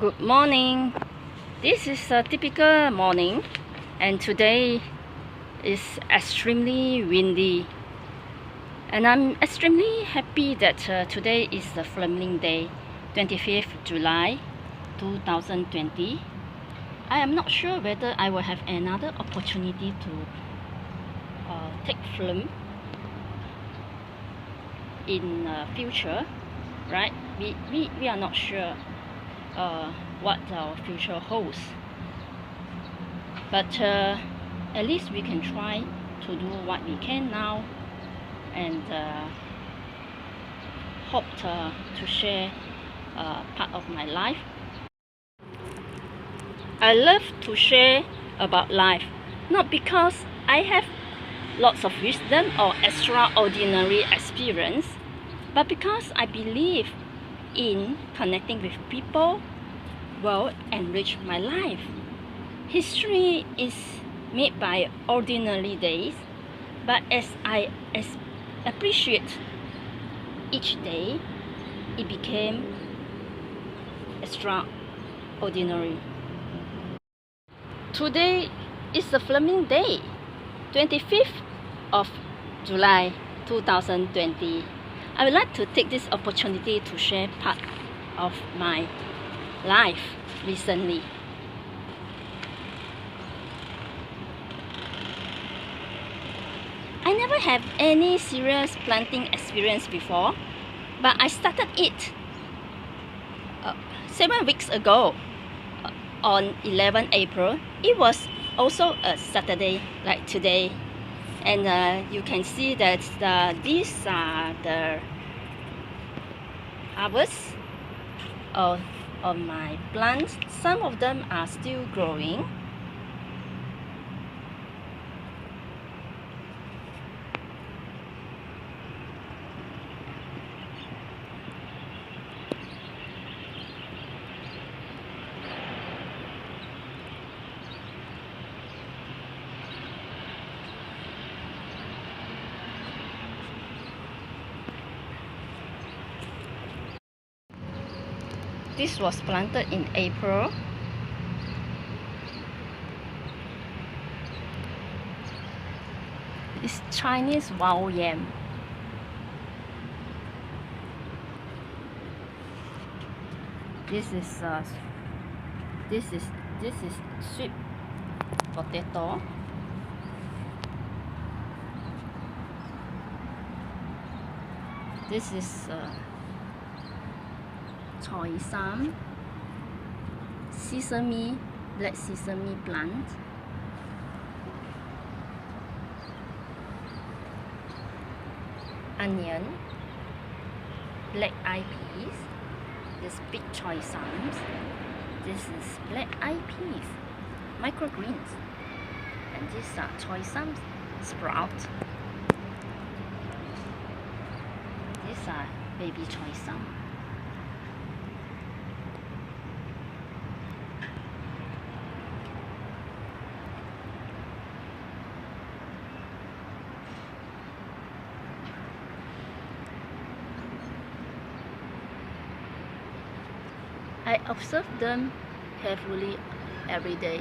Good morning. This is a typical morning, and today is extremely windy. And I'm extremely happy that today is the filming day, 25th July 2020. I am not sure whether I will have another opportunity to take film in future, right? We are not sure what our future holds, but at least we can try to do what we can now, and hope to share part of my life. I love to share about life, not because I have lots of wisdom or extraordinary experience, but because I believe in connecting with people will enrich my life. History is made by ordinary days, but as I appreciate each day, it became extraordinary. Today is the filming day, 25th of July 2020. I would like to take this opportunity to share part of my life recently. I never have any serious planting experience before, but I started it 7 weeks ago on 11 April. It was also a Saturday like today, and you can see that these are the harvest of my plants. Some of them are still growing. This was planted in April. It's Chinese wild yam. This is sweet potato. This is choy sam, sesame, black sesame plant. Onion, black eyed peas. This big choy sams. This is black eyed peas, microgreens, and these are choy sams sprout. These are baby choy sam. I observe them carefully every day.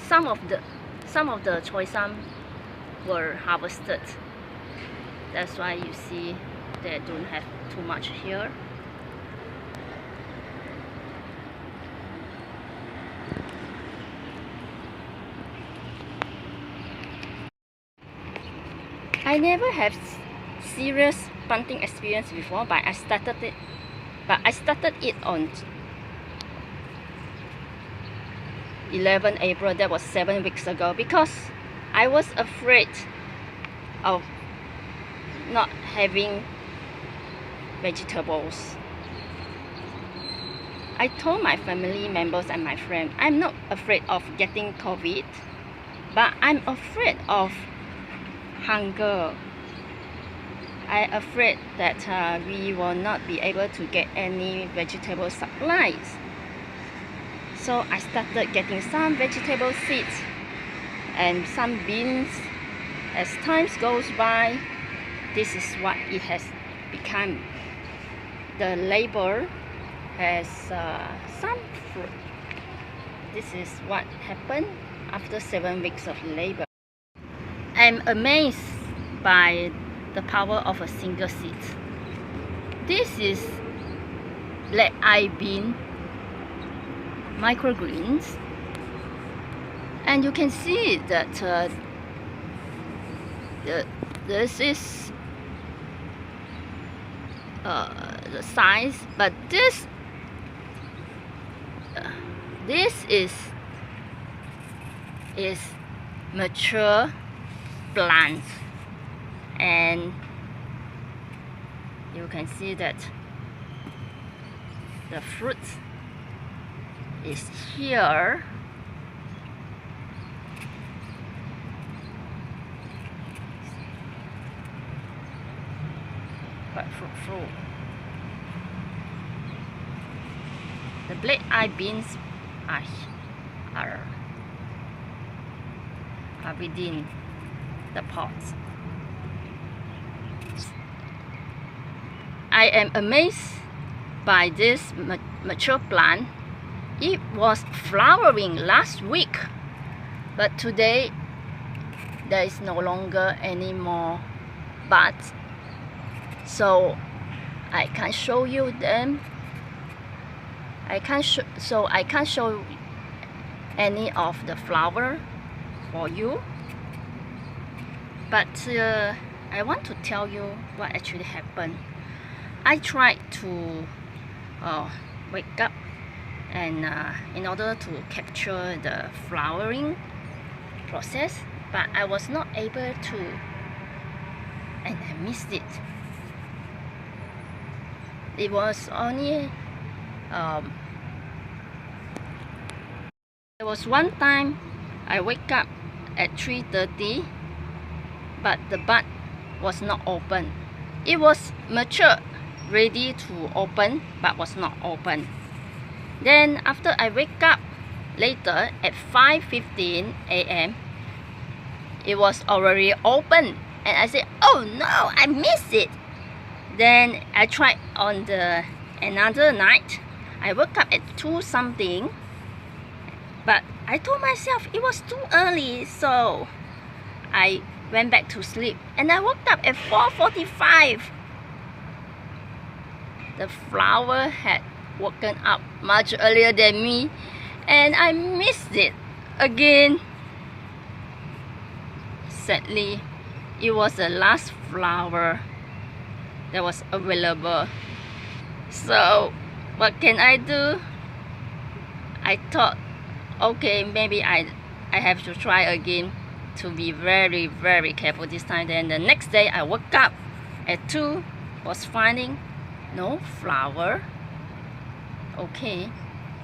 Some of the choy sam were harvested. That's why you see they don't have too much here. I never have serious planting experience before, but I started it on 11 April. That was 7 weeks ago, because I was afraid of not having vegetables. I told my family members and my friends, I'm not afraid of getting COVID, but I'm afraid of hunger. I'm afraid that we will not be able to get any vegetable supplies. So I started getting some vegetable seeds and some beans. As time goes by, this is what it has become. The label has some fruit. This is what happened after 7 weeks of labor. I'm amazed by the power of a single seed. This is black eye bean microgreens, and you can see that this is the size, but this is mature plants, and you can see that the fruit is here. Quite fruitful. The black eye beans are within the pots. I am amazed by this mature plant. It was flowering last week, but today there is no longer any more buds, so I can't show you them. I can't show any of the flower for you, but I want to tell you what actually happened. I tried to wake up and in order to capture the flowering process, but I was not able to, and I missed it. It was only there was one time I wake up at 3:30, but the bud was not open. It was mature, ready to open, but was not open. Then after I wake up later at 5:15 a.m., it was already open, and I said, oh no, I missed it. Then I tried on the another night. I woke up at 2 something, but I told myself it was too early, so I went back to sleep, and I woke up at 4:45. The flower had woken up much earlier than me, and I missed it again. Sadly, it was the last flower that was available. So what can I do? I thought, okay, maybe I have to try again, to be very, very careful this time. Then the next day I woke up at 2, was finding no flower. Okay,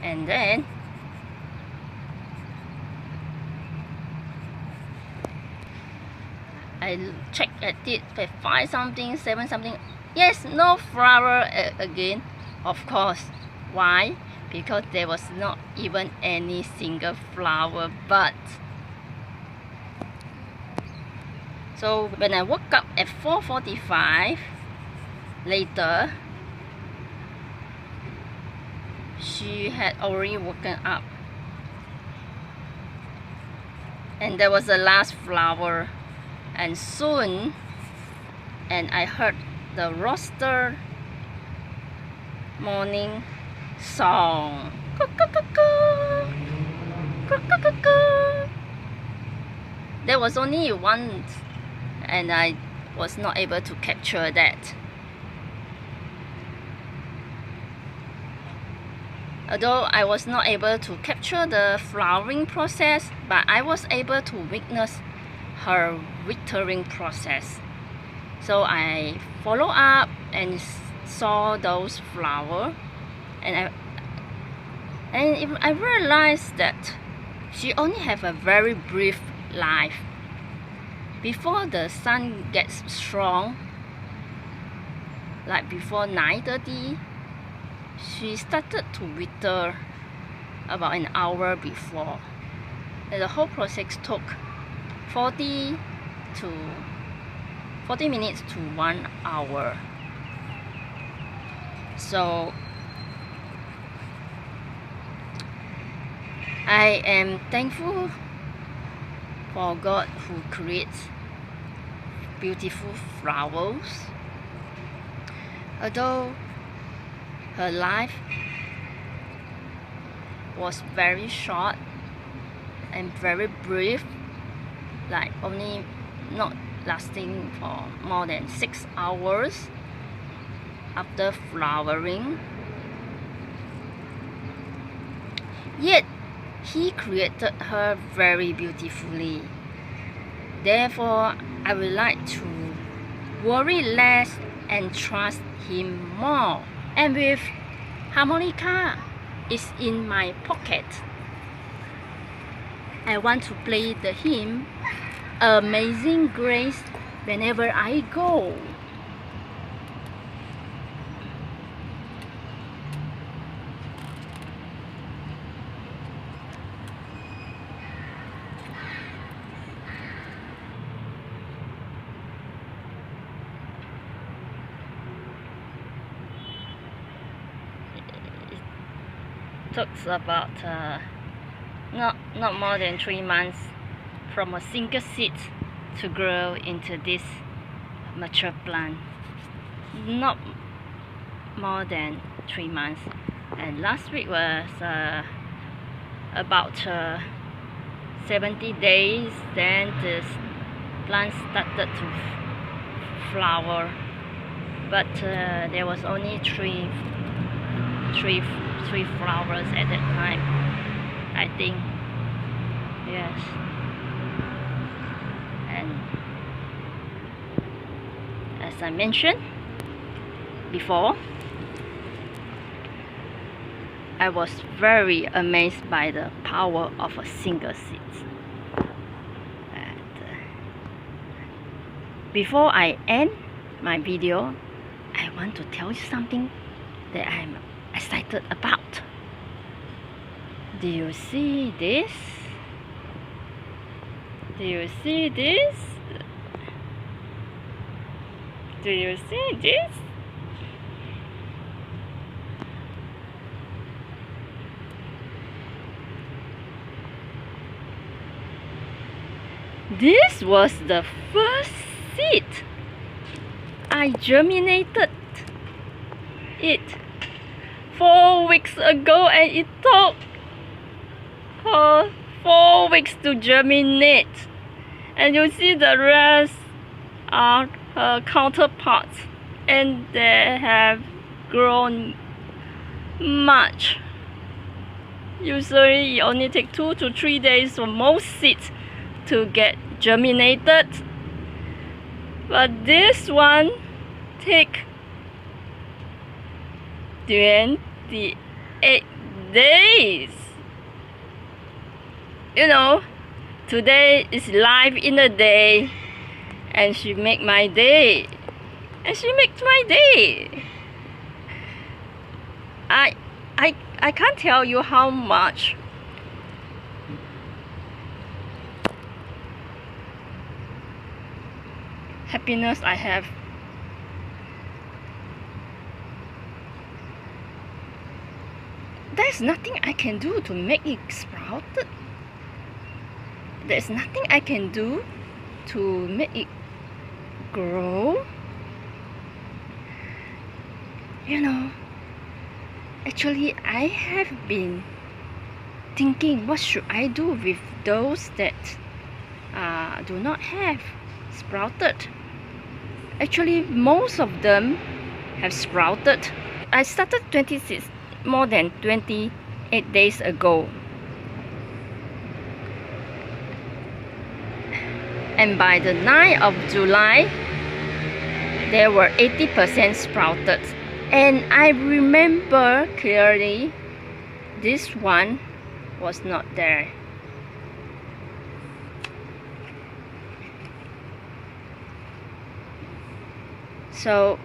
and then I checked at it at 5 something, 7 something. Yes, no flower again. Of course. Why? Because there was not even any single flower bud. So when I woke up at 4:45 later, she had already woken up, and there was the last flower. And soon, and I heard the rooster morning song. There was only one, and I was not able to capture that. Although I was not able to capture the flowering process, but I was able to witness her withering process. So I followed up and saw those flowers, and I realized that she only have a very brief life. Before the sun gets strong, like before 9:30, she started to wither about an hour before, and the whole process took 40 minutes to 1 hour. So I am thankful for God who creates beautiful flowers. Although her life was very short and very brief, like only not lasting for more than 6 hours after flowering, yet He created her very beautifully. Therefore, I would like to worry less and trust Him more. And with harmonica is in my pocket, I want to play the hymn Amazing Grace whenever I go. Talks about not more than 3 months from a single seed to grow into this mature plant. Not more than 3 months. And last week was about 70 days. Then this plant started to flower, but there was only three flowers at that time, I think. Yes. And as I mentioned before, I was very amazed by the power of a single seed. And before I end my video, I want to tell you something that I'm excited about. Do you see this? Do you see this? Do you see this? This was the first seed. I germinated it 4 weeks ago, and it took 4 weeks to germinate. And you see the rest are her counterparts, and they have grown much. Usually it only takes 2 to 3 days for most seeds to get germinated, but this one take 28 days. You know, today is live in a day, and she make my day, and she makes my day. I can't tell you how much happiness I have. There's nothing I can do to make it sprouted. There's nothing I can do to make it grow. You know, actually I have been thinking, what should I do with those that do not have sprouted. Actually, most of them have sprouted. I started more than 28 days ago, and by the 9th of July there were 80% sprouted. And I remember clearly this one was not there. So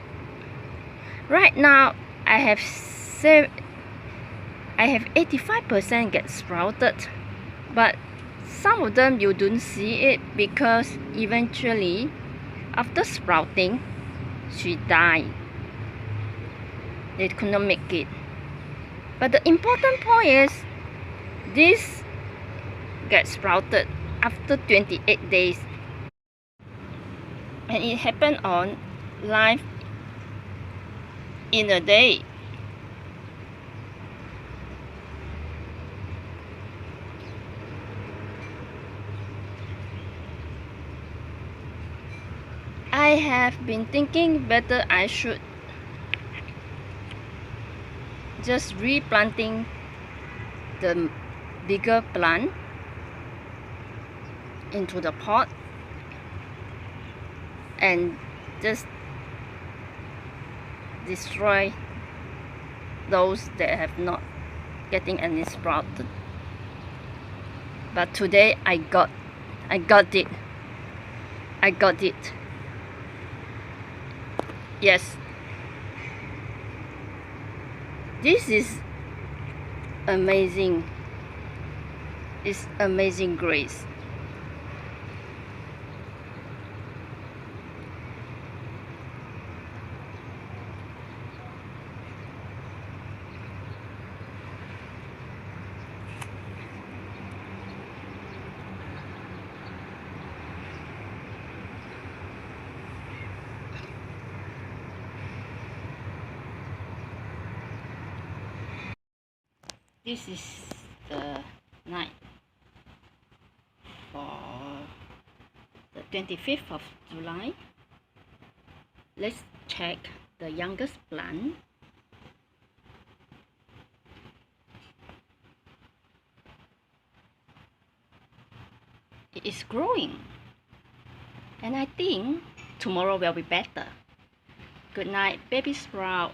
right now I have 85% get sprouted, but some of them you don't see it because eventually after sprouting she died. They could not make it. But the important point is this get sprouted after 28 days. And it happened on live in a day. I have been thinking whether I should just replanting the bigger plant into the pot and just destroy those that have not getting any sprouted. But today I got it. Yes, this is amazing. It's amazing grace. This is the night for the 25th of July. Let's check the youngest plant. It is growing, and I think tomorrow will be better. Good night, baby sprout.